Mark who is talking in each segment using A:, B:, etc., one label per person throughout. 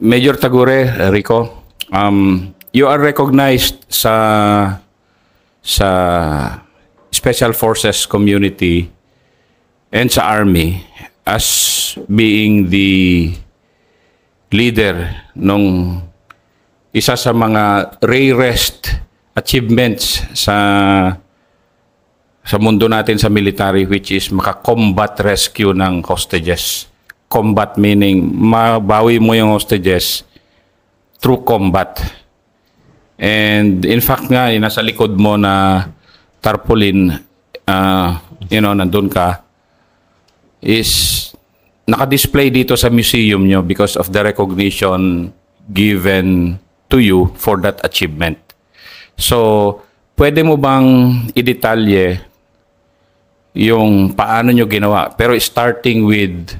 A: Major Tagure, Rico, you are recognized sa Special Forces community and sa Army as being the leader nung isa sa mga rarest achievements sa mundo natin sa military, which is maka-combat rescue ng hostages. Combat meaning mabawi mo yung hostages through combat. And in fact nga, nasa likod mo na tarpaulin, nandun ka, is naka-display dito sa museum nyo because of the recognition given to you for that achievement. So, pwede mo bang i-detalye yung paano nyo ginawa? Pero starting with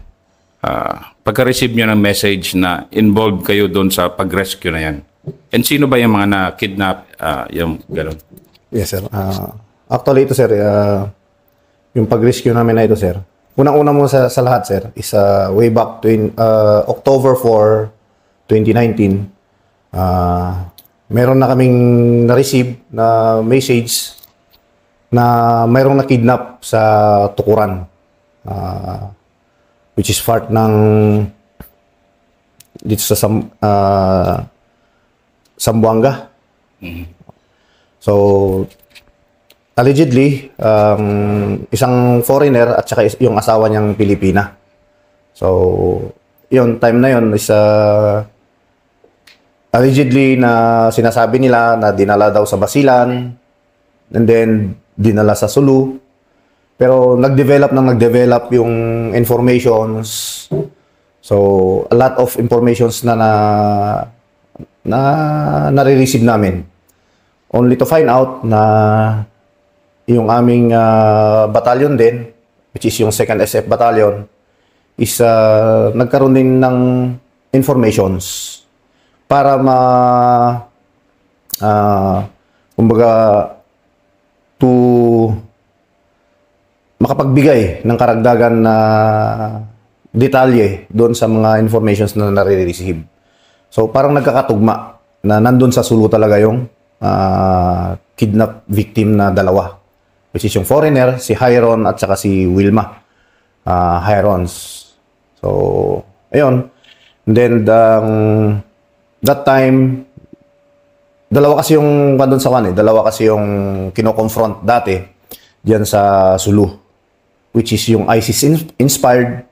A: pagka-receive nyo ng message na involved kayo doon sa pag-rescue na yan. And sino ba yung mga na-kidnap, yung gano'n?
B: Yes, sir. Actually, ito, sir, yung pag-rescue namin na ito, sir. Unang-una mo sa lahat, sir, is way back to October 4, 2019. Meron na kaming na-receive na message na mayroong na-kidnap sa Tukuran. Which is part ng dito sa Zamboanga. So, allegedly, isang foreigner at saka yung asawa niyang Pilipina. So, yun, time na yun is allegedly na sinasabi nila na dinala daw sa Basilan and then dinala sa Sulu. Pero nag-develop yung informations. So, a lot of informations na nare-receive namin. Only to find out na yung aming battalion din, which is yung 2nd SF Battalion, is nagkaroon din ng informations para kumbaga, makapagbigay ng karagdagan na detalye doon sa mga informations na nare-receive. So, parang nagkakatugma na nandun sa Sulu talaga yung kidnap victim na dalawa. Which is yung foreigner, si Hyron at saka si Wilma Hirons. So, ayun. And then, that time, dalawa kasi yung kino-confront dati diyan sa Sulu, which is yung ISIS-inspired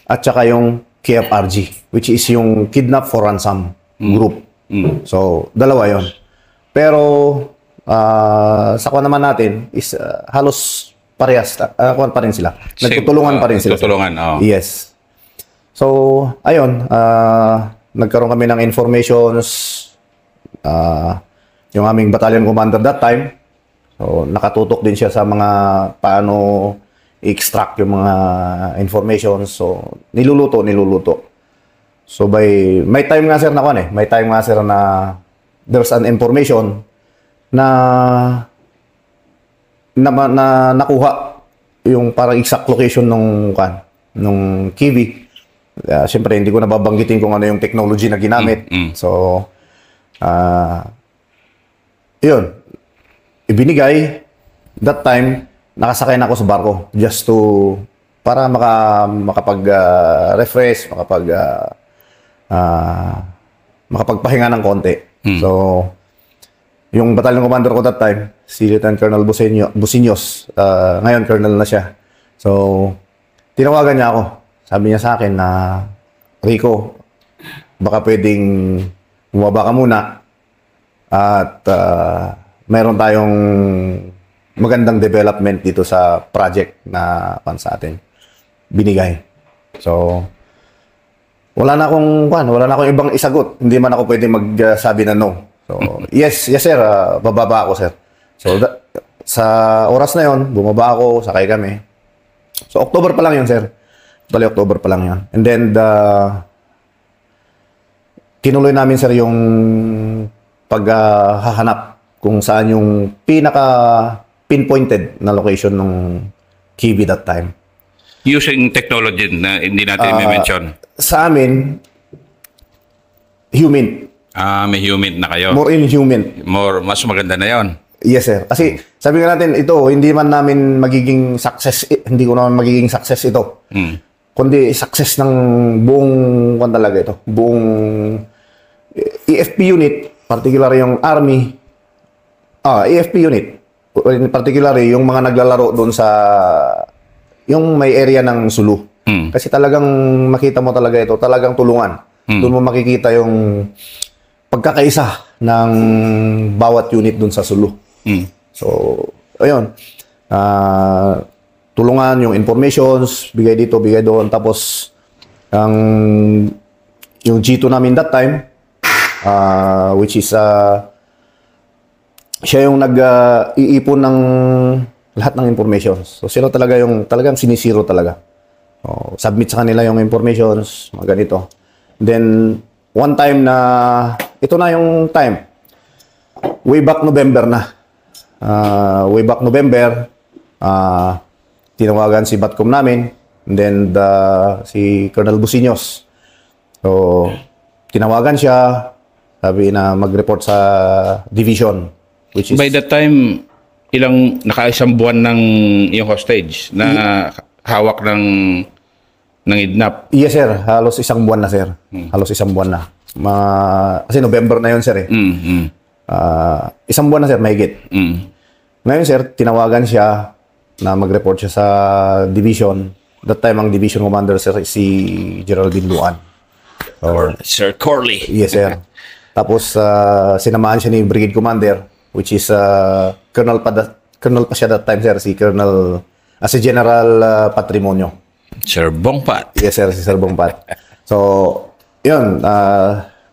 B: at saka yung KFRG, which is yung Kidnap for Ransom group. So, dalawa yon. Pero, sa kuwan naman natin is halos parehas, kuwan pa rin sila. Nagtutulungan pa rin sila.
A: Oh.
B: Yes. So, ayun, nagkaroon kami ng informations, yung aming battalion commander that time. So, nakatutok din siya sa mga paano i-extract yung mga information. So, niluluto. So, may time nga sir na there's an information na nakuha yung parang exact location nung Kiwi. Siyempre, hindi ko nababanggitin kung ano yung technology na ginamit. So, yun. Ibinigay. That time, nakasakay na ako sa barko just para makapag-refresh, makapagpahinga ng konti. So, yung battalion commander ko that time, si Lieutenant Colonel Busiños, ngayon colonel na siya. So, tinawagan niya ako. Sabi niya sa akin na, Rico, baka pwedeng bumaba ka muna at mayroon tayong magandang development dito sa project na sa atin binigay. So, wala na akong ibang isagot. Hindi man ako pwedeng magsabi na no. So, yes sir, bababa ako sir. So, sa oras na yon, bumaba ako, sakay kami. So, October pa lang yun sir. Bali, October pa lang yun. And then, tinuloy namin sir yung paghahanap kung saan yung pinaka-pinpointed na location ng Kiwi that time.
A: Using technology na hindi natin i-mention.
B: Sa amin, Humid.
A: May humid na kayo.
B: More in humid.
A: Mas maganda na yon.
B: Yes, sir. Kasi sabi nga natin, ito, hindi man namin magiging success, hindi ko naman magiging success ito. Kundi success ng buong, talaga ito, buong EFP unit, particularly yung Army, EFP unit, in particular yung mga naglalaro doon sa, yung may area ng Sulu. Kasi talagang makita mo talaga ito, talagang tulungan. Doon mo makikita yung pagkakaisa ng bawat unit doon sa Sulu. So, ayun. Tulungan yung informations, bigay dito, bigay doon. Tapos, yung G2 namin that time, which is, siya yung nag-iipon ng lahat ng informations. So, sila talaga yung, talagang sinisiro talaga. Submit sa kanila yung informations, mga ganito. Then, one time na, ito na yung time. Way back November na. Tinawagan si Batcom namin, and then si Colonel Busiños. So, tinawagan siya, sabi na mag-report sa division, which is...
A: By that time, nakaisang buwan ng yung hostage na hawak ng idnap?
B: Yes, sir. Halos isang buwan na, sir. Halos isang buwan na. Kasi November na yun, sir, eh. Isang buwan na, sir, mahigit. Ngayon, sir, tinawagan siya na mag-report siya sa division. That time, ang division commander, sir, si Geraldine Luan.
A: Sir Corley.
B: Yes, sir. Tapos, sinamahan siya ni Brigade Commander, which is Colonel pa siya that time, sir, si General Patrimonio.
A: Sir Bongpat.
B: Yes, sir, si Sir Bongpat. So, yun,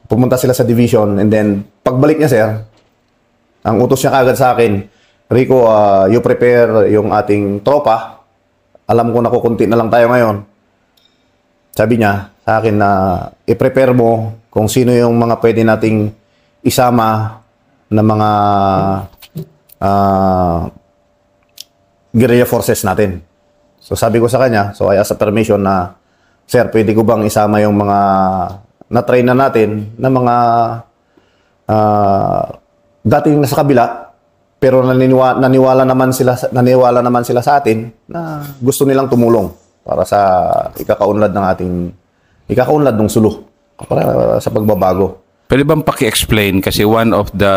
B: pumunta sila sa division, and then, pagbalik niya, sir, ang utos niya kagad sa akin, Rico, you prepare yung ating tropa. Alam ko na kukunti na lang tayo ngayon. Sabi niya sa akin na i-prepare mo kung sino yung mga pwede nating isama na mga guerrilla forces natin. So sabi ko sa kanya, so I asked permission na, sir, pwede ko bang isama yung mga na-train na natin na mga dating nasa kabila, pero naniwala naman sila sa atin na gusto nilang tumulong para sa ikakaunlad ng Sulu para sa pagbabago.
A: Pwede bang paki-explain kasi one of the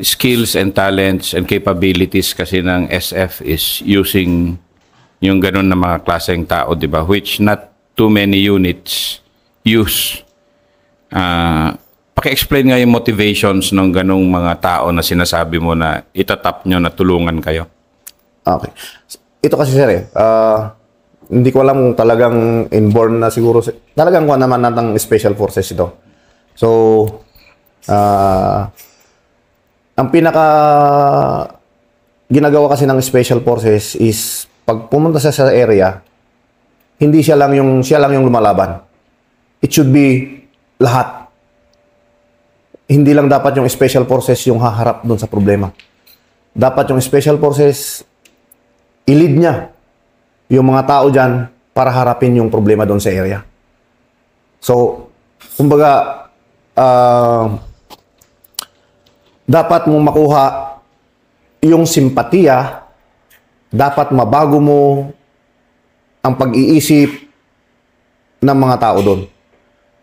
A: skills and talents and capabilities kasi ng SF is using yung ganun na mga klaseng tao, di ba? Which not too many units use. Paki-explain nga yung motivations ng ganung mga tao na sinasabi mo na itatap nyo na tulungan kayo.
B: Okay. Ito kasi, sir, hindi ko alam kung talagang inborn na siguro. Talagang kuha naman natang special forces ito. So, ang pinaka ginagawa kasi ng special forces is pag pumunta siya sa area, hindi siya lang yung lumalaban. It should be lahat. Hindi lang dapat yung special forces yung haharap doon sa problema. Dapat yung special forces, i-lead niya yung mga tao dyan para harapin yung problema doon sa area. So, kumbaga, dapat mong makuha yung simpatiya, dapat mabago mo ang pag-iisip ng mga tao doon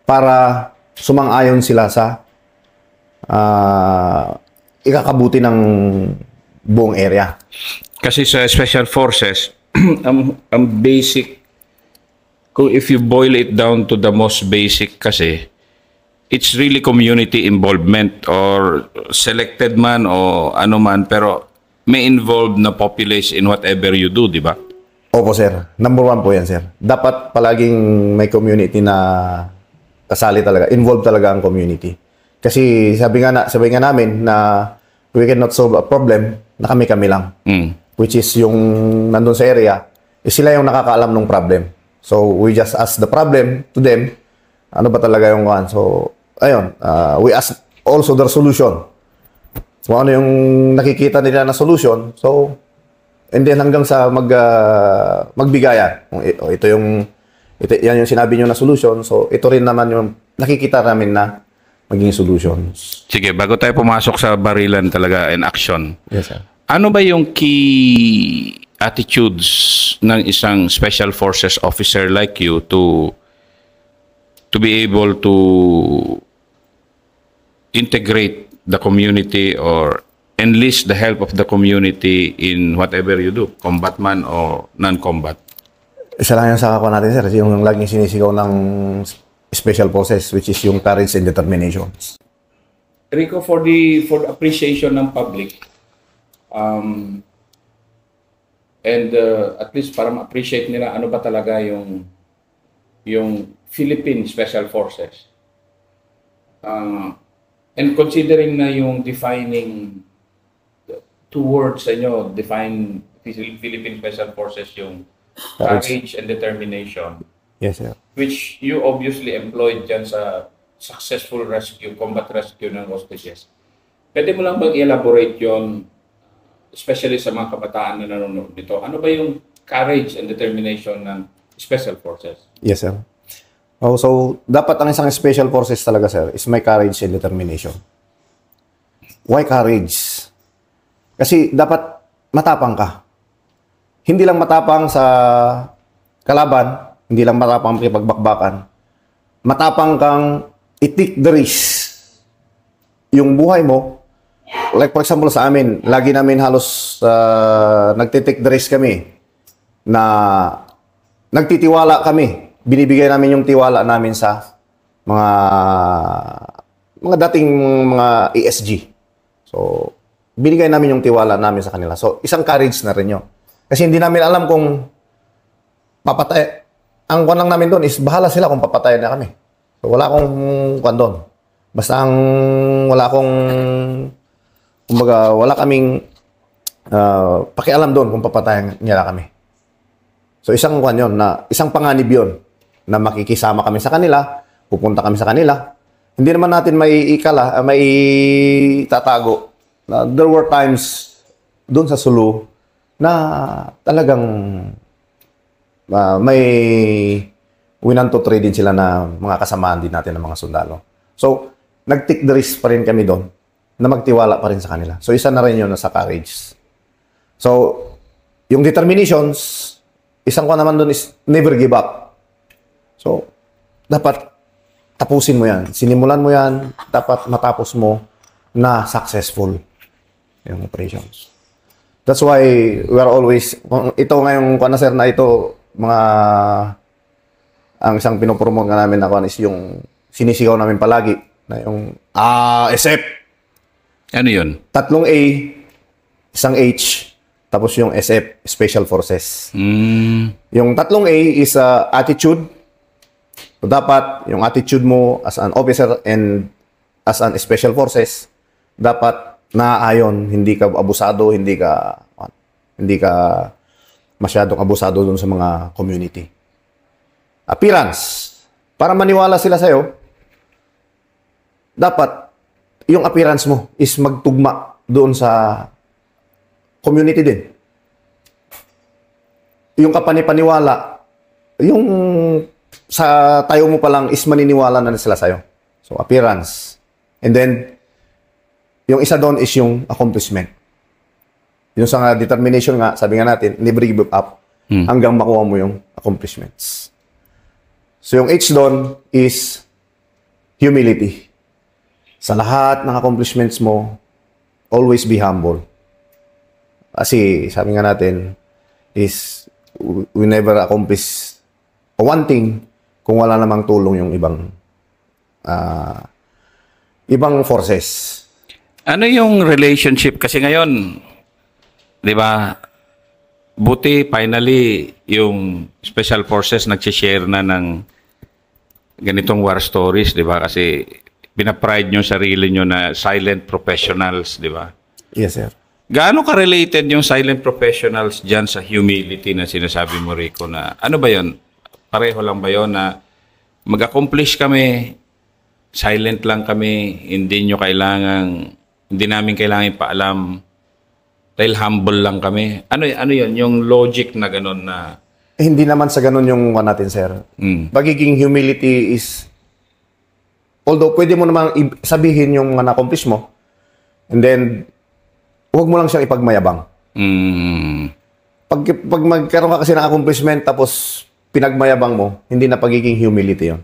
B: para sumang-ayon sila sa ikakabuti ng buong area.
A: Kasi sa Special Forces, ang basic, kung if you boil it down to the most basic kasi, it's really community involvement or selected man o ano man, pero may involved na populace in whatever you do, di ba?
B: Opo, sir. Number one po yan, sir. Dapat palaging may community na kasali talaga. Involved talaga ang community. Kasi sabi nga namin na we cannot solve a problem na kami-kami lang. Which is yung nandun sa area, sila yung nakakaalam ng problem. So, we just ask the problem to them. Ano ba talaga yung one? So, ayun. We ask also their solution. Kung ano yung nakikita nila na solution. So, and then hanggang sa magbigayan. Yan yung sinabi nyo na solution. So, ito rin naman yung nakikita namin na maging solutions.
A: Sige, bago tayo pumasok sa barilan talaga in action,
B: Yes, sir.
A: ano ba yung key attitudes ng isang special forces officer like you to be able to integrate the community or enlist the help of the community in whatever you do, combat man or non-combat?
B: Isa lang yung sa ako natin, sir. Yung laging sinisigaw ng special forces, which is yung courage and determination.
A: Rico, for the appreciation ng public, and at least para ma-appreciate nila ano ba talaga yung Philippine Special Forces. And considering na yung defining two words sa inyo, define Philippine Special Forces, yung courage and determination,
B: Yes, sir.
A: which you obviously employed dyan sa successful rescue, combat rescue ng hostages. Pwede mo lang bang i-elaborate yon, especially sa mga kabataan na nanonood nito? Ano ba yung courage and determination ng Special Forces?
B: Yes, sir. Oh, so, dapat ang isang special forces talaga, sir, is may courage and determination. Why courage? Kasi dapat matapang ka. Hindi lang matapang sa kalaban, hindi lang matapang makipagbakbakan. Matapang kang i-take the risk. Yung buhay mo, like for example sa amin, lagi namin halos nagtitake the risk kami na nagtitiwala kami. Binibigay namin yung tiwala namin sa mga dating mga ESG. So, binigay namin yung tiwala namin sa kanila. So, isang courage na rin yun. Kasi hindi namin alam kung papatay. Ang kwan lang namin doon is bahala sila kung papatayan na kami. So, wala akong kwan doon. Basta wala akong, kumbaga, wala kaming pakialam doon kung papatayan nila kami. So, isang kwan yun, isang panganib yun, na makikisama kami sa kanila, pupunta kami sa kanila. Hindi naman natin may tatago na there were times doon sa Sulu na talagang may winanto-three din sila na mga kasamaan din natin ng mga sundalo. So, nag-take the risk pa rin kami doon na magtiwala pa rin sa kanila. So, isa na rin yun sa courage. So, yung determinations, isang ko naman doon is never give up. So, dapat tapusin mo yan. Sinimulan mo yan, dapat matapos mo na successful yung operations. That's why we are always, ito ngayong sir na ito, ang isang pinopromote nga namin na is yung sinisigaw namin palagi na yung SF.
A: Ano yun?
B: 3 A, isang H, tapos yung SF, Special Forces. Yung 3 A is attitude. So, dapat yung attitude mo as an officer and as an Special Forces, dapat naaayon, hindi ka abusado, hindi ka masyadong abusado doon sa mga community. Appearance. Para maniwala sila sa'yo, dapat yung appearance mo is magtugma doon sa community din. Yung kapanipaniwala, yung sa tayo mo pa lang is maniniwala na sila sa'yo. So, appearance. And then, yung isa doon is yung accomplishment. Yung sa determination nga, sabi nga natin, never give up hanggang makuha mo yung accomplishments. So, yung H doon is humility. Sa lahat ng accomplishments mo, always be humble. Kasi, sabi nga natin, is we never accomplish one thing kung wala namang tulong yung ibang forces.
A: Ano yung relationship? Kasi ngayon, di ba, buti finally yung Special Forces nag-share na ng ganitong war stories, di ba? Kasi pinapride nyo sarili nyo na silent professionals, di ba?
B: Yes, sir.
A: Gaano ka-related yung silent professionals dyan sa humility na sinasabi mo, Rico, na ano ba yon? Pareho lang ba yon na mag-accomplish kami, silent lang kami, hindi namin kailangan ipaalam dahil humble lang kami. Ano yun? Yung logic na gano'n na...
B: Hindi naman sa ganun yung natin, sir. Pagiging humility is although pwede mo namang sabihin yung na-accomplish mo, and then, huwag mo lang siyang ipagmayabang. Pag magkaroon ka kasi ng accomplishment, tapos pinagmayabang mo, hindi na pagiging humility yun.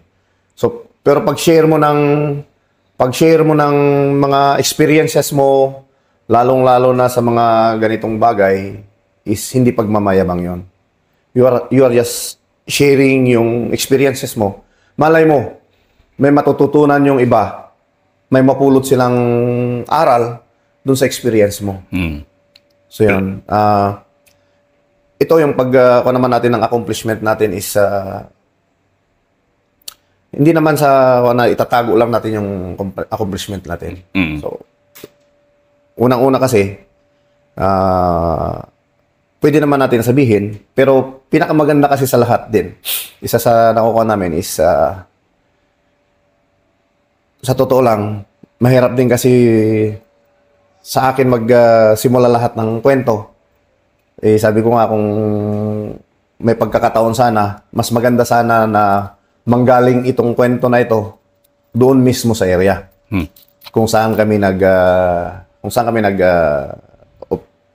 B: So, pero pag-share mo ng mga experiences mo, lalong-lalo na sa mga ganitong bagay, is hindi pagmamayabang yon. You are just sharing yung experiences mo. Malay mo, may matututunan yung iba, may mapulot silang aral dun sa experience mo. So yun. Ito yung pag naman natin ng accomplishment natin is hindi naman sa na itatago lang natin yung accomplishment natin. So, unang-una kasi, pwede naman natin sabihin, pero pinakamaganda kasi sa lahat din, isa sa nakukuha namin is, sa totoo lang, mahirap din kasi sa akin magsimula lahat ng kwento. Sabi ko nga kung may pagkakataon sana, mas maganda sana na manggaling itong kwento na ito doon mismo sa area. Kung saan kami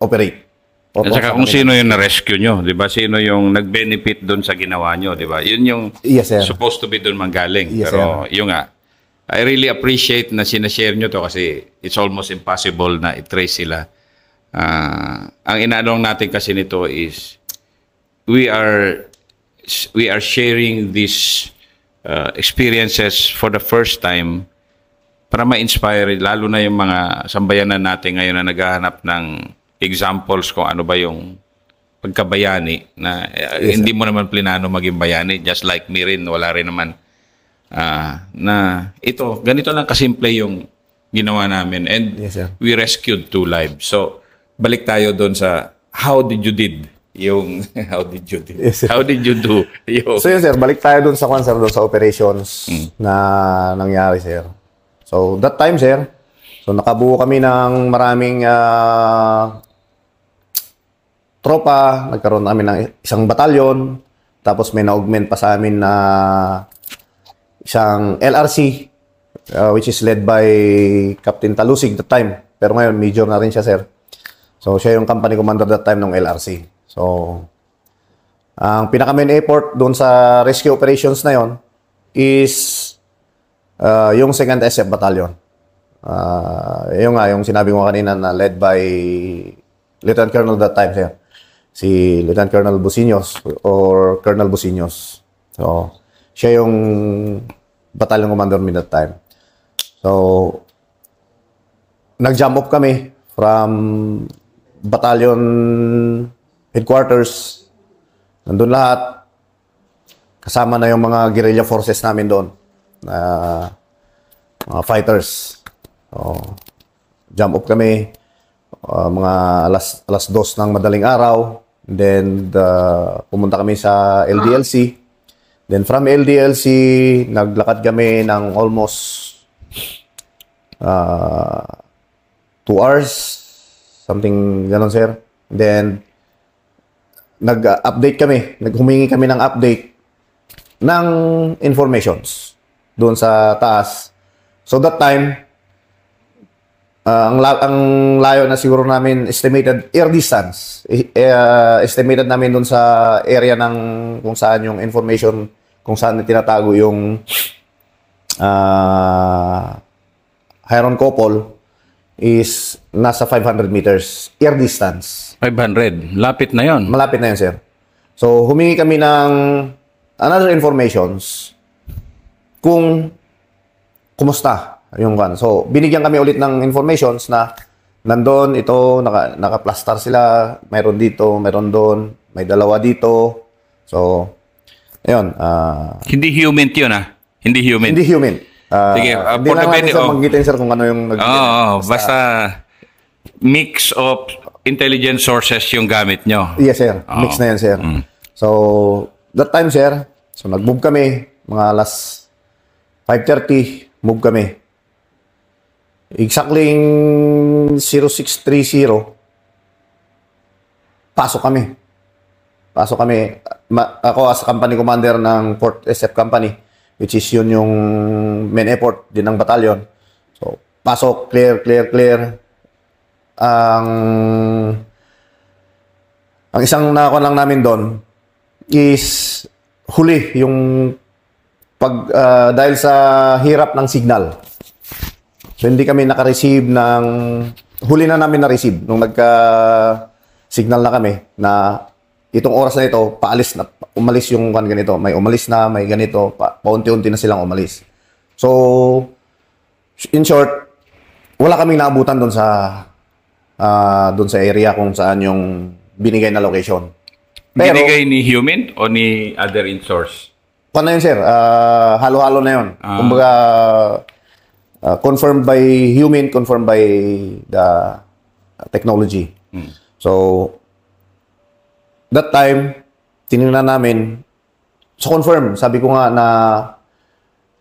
B: operate.
A: At saka kung sino yung na-rescue nyo, di ba? Sino yung nag-benefit doon sa ginawa nyo, di ba? Yun yung supposed to be doon manggaling.
B: Yes,
A: pero yun nga, I really appreciate na sinashare nyo to kasi it's almost impossible na i-trace sila. Ang inaanong natin kasi nito is we are sharing these experiences for the first time para ma-inspire lalo na yung mga sambayanan natin ngayon na naghahanap ng examples kung ano ba yung pagkabayani na hindi mo naman plinano maging bayani, just like me rin, wala rin naman na ito, ganito lang kasimple yung ginawa namin and we rescued 2 lives. So, balik tayo doon sa how did you do yung how did you do yung...
B: So yun sir, balik tayo doon sa doon sa operations na nangyari sir. So that time sir, so nakabuo kami ng maraming tropa, nagkaroon namin ng isang batalyon, tapos may na-augment pa sa amin na isang LRC which is led by Captain Talusig that time. Pero ngayon major na rin siya sir. So siya yung company commander that time ng LRC. So ang pinaka-main effort doon sa rescue operations na yon is yung 2nd SF Battalion. Yung nga, yung sinabi ko kanina na led by Lieutenant Colonel that time, sir. Si Lieutenant Colonel Busiños or Colonel Busiños. So, siya yung battalion commander me that time. So, nag-jump off kami from battalion headquarters. Nandun lahat. Kasama na yung mga guerrilla forces namin doon. Mga fighters. So, jump off kami. Mga alas 2 ng madaling araw. Then, pumunta kami sa LDLC. Then, from LDLC, naglakad kami ng almost 2 hours. Something ganon, sir. Then, nag-update kami. Humingi kami ng update ng informations doon sa taas. So that time, ang layo na siguro namin estimated air distance. Estimated namin doon sa area ng kung saan yung information, kung saan tinatago yung Hyron Couple is nasa 500 meters air distance.
A: 500. Lapit na yon.
B: Malapit na yun, sir. So, humingi kami ng another informations kung kumusta yung one. So, binigyan kami ulit ng informations na nandun, ito, naka-plaster sila, mayroon dito, mayroon doon, may dalawa dito. So, ayun.
A: Hindi human yun, Hindi human.
B: Hindi human.
A: Sige,
B: hindi lang natin sir magitin, sir, kung ano yung
A: basta mix of intelligence sources yung gamit nyo.
B: Yes, sir. Mix na yan, sir. So, that time, sir, so nag-move kami, mga alas 5:30, move kami. Exactly 0630, pasok kami. Ako as company commander ng Port SF Company, which is yun yung main effort din ng batalyon. So, pasok, clear. Ang isang nakakuha lang namin doon is huli yung dahil sa hirap ng signal. So, hindi kami naka-receive ng huli na namin na-receive nung nagka-signal na kami na itong oras na ito, umalis yung ganito. May umalis na, may ganito, paunti-unti na silang umalis. So, in short, wala kaming naabutan doon sa area kung saan yung binigay na location. Pero,
A: binigay ni human o ni other in-source?
B: Paano yun, sir? Halo-halo na yun. Kumbaga, confirmed by human, confirmed by the technology. So, that time, tinignan namin, so confirm, sabi ko nga na,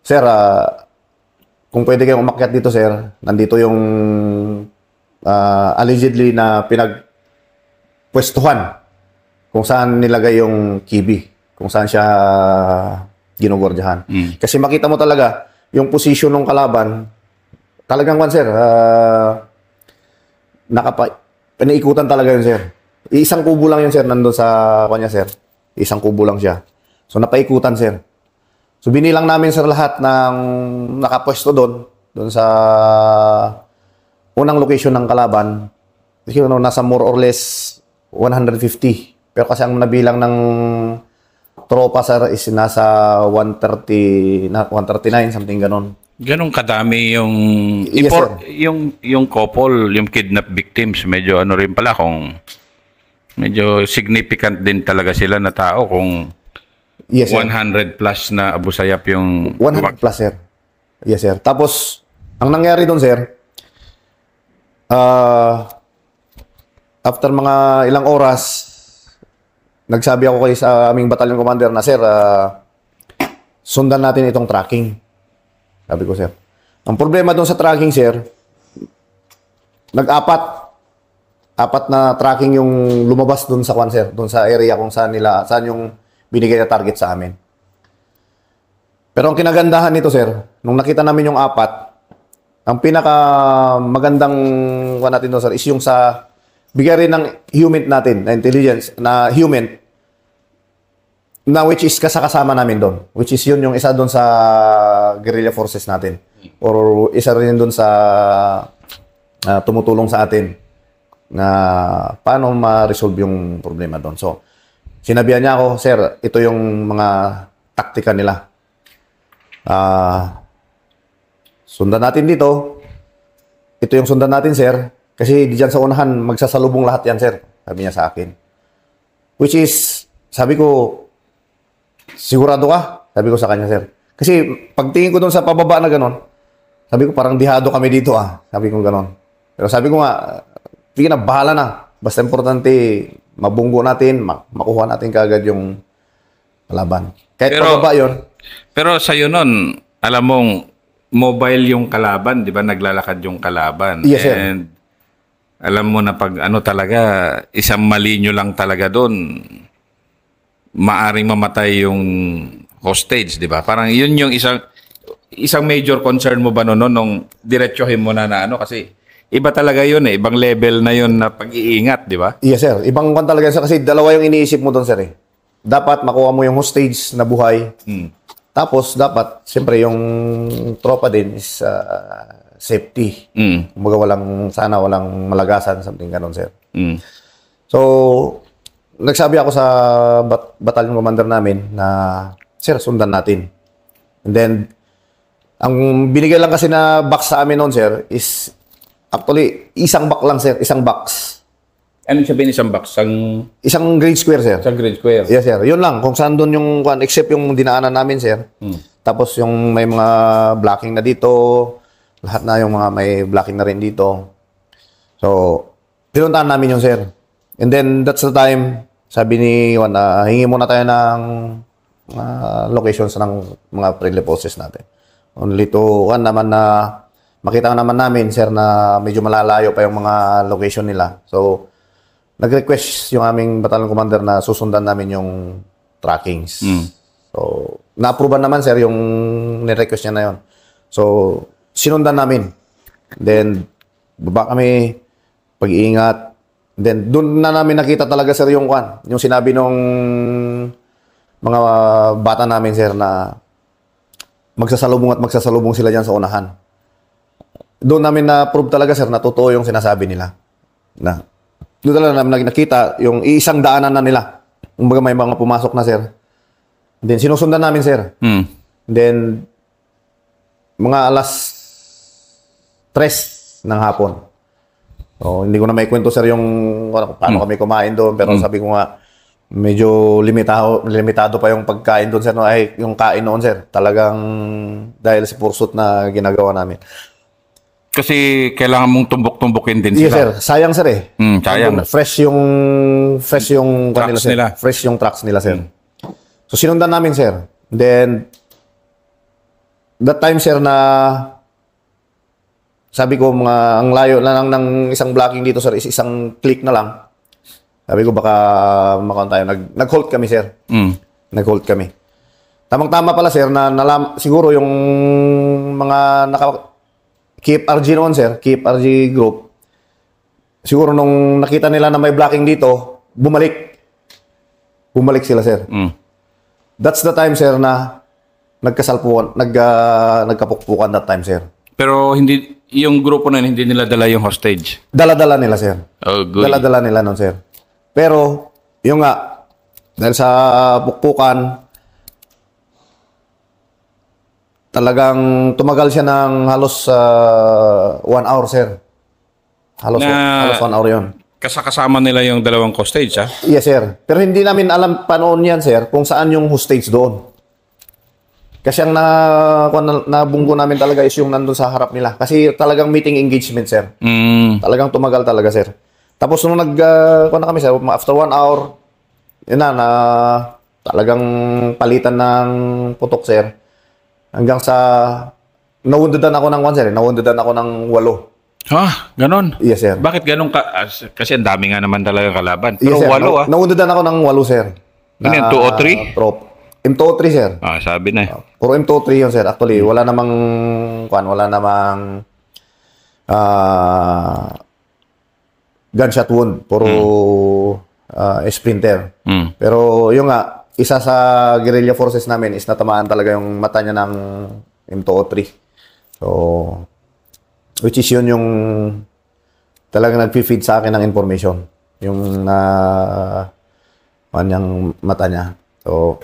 B: sir, kung pwede kayong umakyat dito, sir, nandito yung allegedly na pinagpwestuhan kung saan nilagay yung kibi, kung saan siya ginugordyahan. Kasi makita mo talaga, yung position ng kalaban, talagang sir, naikutan talaga yun, sir. Isang kubo lang yun, sir, nandun sa kanya, sir. Isang kubo lang siya. So, napaikutan, sir. So, binilang namin, sir, lahat ng nakapwesto doon sa unang location ng kalaban. Kasi nasa more or less 150. Pero kasi ang nabilang ng tropa, sir, is nasa 139, something ganon.
A: Ganong kadami yung
B: Yes,
A: yung couple, yung kidnap victims, medyo ano rin pala kung medyo significant din talaga sila na tao kung
B: yes,
A: 100 plus na Abu Sayyaf yung
B: 100 plus, sir. Yes, sir. Tapos, ang nangyari doon, sir, after mga ilang oras, nagsabi ako sa aming battalion commander na, sir, sundan natin itong tracking. Sabi ko, sir. Ang problema doon sa tracking, sir, apat na tracking yung lumabas doon sa sir, doon sa area kung saan yung binigay na target sa amin. Pero ang kinagandahan nito, sir, nung nakita namin yung apat, ang pinaka magandang natin doon, sir, is yung sa bigay rin ng human natin, na intelligence, na human, na which is kasama namin doon. Which is yun yung isa doon sa guerrilla forces natin. Or isa rin doon sa tumutulong sa atin na paano ma-resolve yung problema doon. So, sinabihan niya ako, sir, ito yung mga taktika nila. Sundan natin dito. Ito yung sundan natin, sir. Kasi diyan sa unahan, magsasalubong lahat yan, sir. Sabi niya sa akin. Which is, sabi ko, sigurado ka? Sabi ko sa kanya, sir. Kasi pagtingin ko doon sa pababa na gano'n, sabi ko, parang dihado kami dito, Sabi ko gano'n. Pero sabi ko nga, sige na, bahala na. Basta importante, mabunggo natin, makuha natin kaagad yung kalaban. Kahit pababa yun.
A: Pero sa'yo nun, alam mong, mobile yung kalaban, di ba? Naglalakad yung kalaban.
B: Yes, sir.
A: And alam mo na pag ano talaga, isang mali nyo lang talaga doon, maaring mamatay yung hostage, di ba? Parang yun yung isang major concern mo ba noon nung diretsohin mo na ano kasi iba talaga yun ibang level na yun na pag-iingat, di ba?
B: Yes, sir. Ibang kwan talaga, sir, kasi dalawa yung iniisip mo doon, sir. Dapat makuha mo yung hostage na buhay. Tapos dapat, siyempre, yung tropa din is safety. Kumbaga walang malagasan, something ganon, sir. So, nagsabi ako sa battalion commander namin na, sir, sundan natin. And then, ang binigay lang kasi na box sa amin noon, sir, is actually, isang box lang, sir. Isang box.
A: Ano sabihin isang box?
B: Isang grade square, sir.
A: Isang grade square?
B: Yes, sir. Yun lang. Kung saan doon yung, except yung dinaanan namin, sir. Tapos yung may mga blocking na dito, lahat na yung mga may blocking na rin dito. So, pinuntahan namin yung, sir. And then, that's the time, sabi ni Juan, hingi muna tayo ng locations ng mga friendly forces natin. Only to, naman na, makita naman namin, sir, na medyo malalayo pa yung mga location nila. So, nag-request yung aming battalion commander na susundan namin yung trackings. So, So, na-approvean naman, sir, yung ni-request niya na yun. So, sinundan namin. Then, baba kami, pag-iingat. Then, doon na namin nakita talaga, sir, yung sinabi nung mga bata namin, sir, na magsasalubong sila dyan sa unahan. Doon namin na-prove talaga, sir, na totoo yung sinasabi nila. Doon talaga namin nakita yung isang daanan na nila. Kumbaga may mga pumasok na, sir. Then, sinusundan namin, sir. Then, mga alas 3 ng hapon. So, hindi ko na may kwento, sir, yung paano kami kumain doon. Pero sabi ko nga, medyo limitado pa yung pagkain doon, sir. No? Ay, yung kain noon, sir. Talagang dahil sa pursuit na ginagawa namin.
A: Kasi kailangan mong tumbok-tumbokin din
B: Yes,
A: sila.
B: sir. Sayang, sir, eh.
A: Sayang.
B: Fresh yung
A: Trucks
B: sir.
A: nila.
B: Fresh yung trucks nila, sir. So, sinundan namin, sir. Then, that time, sir, na sabi ko, ang layo na lang ng isang blocking dito, sir, is isang click na lang. Sabi ko, baka makaon tayo. Nag-hold kami, sir. Nag-hold kami. Tamang-tama pala, sir, na siguro yung mga KFRG noon, sir, KFRG group, siguro nung nakita nila na may blocking dito, bumalik sila, sir. That's the time, sir, na nagkapukpukan that time, sir.
A: Pero yung grupo na yun, hindi nila dala yung hostage.
B: Dala-dala nila, sir.
A: Oh, good.
B: Dala-dala nila noon, sir. Pero, yung nga, dahil sa pukpukan, talagang tumagal siya ng halos 1 hour, sir. Halos 1 hour yun.
A: Kasama nila yung dalawang hostage, ha?
B: Yes, sir. Pero hindi namin alam panoon yan, sir, kung saan yung hostage doon. Kasi ang nabunggo namin talaga is yung nandun sa harap nila. Kasi talagang meeting engagement, sir. Talagang tumagal talaga, sir. Tapos nung na kami, sir, after 1 hour, yun na talagang palitan ng putok, sir. Hanggang sa nawundudan ako ng 1, sir. Nawundudan ako ng 8.
A: Ha? Ganon?
B: Yes, sir.
A: Bakit ganon ka? Kasi ang dami nga naman talaga kalaban.
B: Yes,
A: Pero
B: sir.
A: 8, ha?
B: Nawundudan ako ng 8, sir.
A: Ano yan, 2 o 3?
B: M203, sir.
A: Sabi na.
B: Puro M203 yun, sir. Actually, wala namang gunshot wound. Puro splinter. Pero yung nga, isa sa guerrilla forces namin is natamaan talaga yung mata niya ng M203. So, which is yun yung talagang nag-feed sa akin ng information. Yung kanyang mata niya. So,